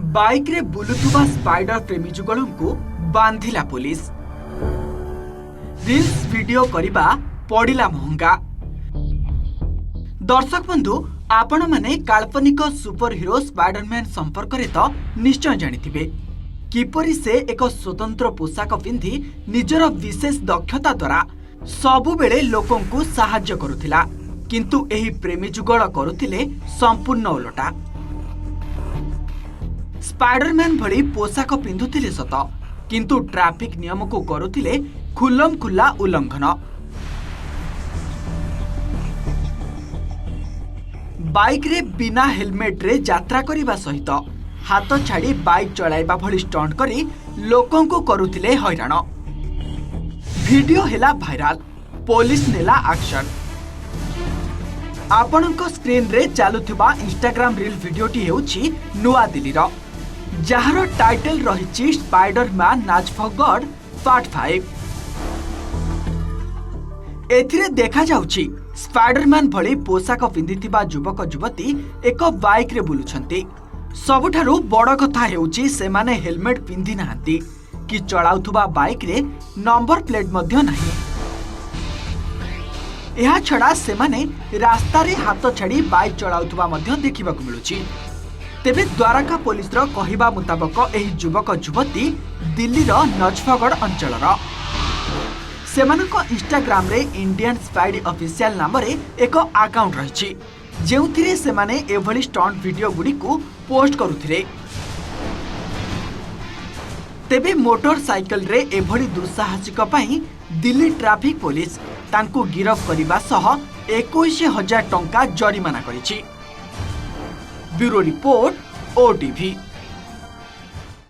Bike रे बुलुथुबा spider प्रेमी जुगल को बांधिला पुलिस। रील्स वीडियो करिबा पड़िला महंगा। दर्शक बंधु, आपण माने काल्पनिक सुपर हीरो स्पाइडरमैन संपर्क रे तो निश्चय जानिथिबे किपरि से एक स्वतंत्र पोशाक पिंधि निजर विशेष दक्षता द्वारा सबु बेले लोकन को सहाय्य करुथिला, किंतु एही प्रेमी जुगल करुथिले संपूर्ण उलटा। स्पाइडरमैन भली पोशाक पिंधुथिले सत, किंतु ट्रैफिक नियम को करुथिले खुल्लम खुल्ला उल्लंघन। बाइक रे बिना हेलमेट रे यात्रा करिबा सहित हाथ छाड़ी बाइक चलाइबा भली स्टंट करी लोकन को करुथिले हैरान। वीडियो हेला भाइराल, पुलिस नेला एक्शन। आपणक स्क्रीन रे चालुथिबा इंस्टाग्राम रील वीडियोटी हेउछि नुआ दिल्ली रो, जहार टाइटल रहिछि स्पाइडरमैन नाच फॉर गॉड पार्ट 5। एथिरे देखा जाउछि स्पाइडरमैन भली पोशाक पिंधिथिबा युवक युवती एक बाइक रे बुलुछंती। सबुठारु बड़ कथा हेउछि सेमाने हेलमेट पिंधि नाहंती कि चलाउथुबा बाइक रे नंबर प्लेट मध्य नाही। एहा छड़ा सेमाने रास्ता रे हाथ छाड़ी बाइक चलाउथुबा मध्य देखिबाकु मिलुछि। तेबे द्वारका पुलिस रो कहिबा मुताबक एही युवक युवती दिल्ली रो नजफगढ़ अंचल रो। सेमानक इंस्टाग्राम रे इंडियन स्पाइड ऑफिशियल नाम रे एक अकाउंट रहिछि, जेउथिरे सेमाने एभली स्टंट वीडियो गुडी को पोस्ट करुथिले। तेबे मोटरसाइकल रे एभली दुस्साहसिक पई दिल्ली ट्रैफिक पुलिस तांको गिरफ करिबा सह 21,000 टंका जरिमाना करिछि। Bureau report, OTV.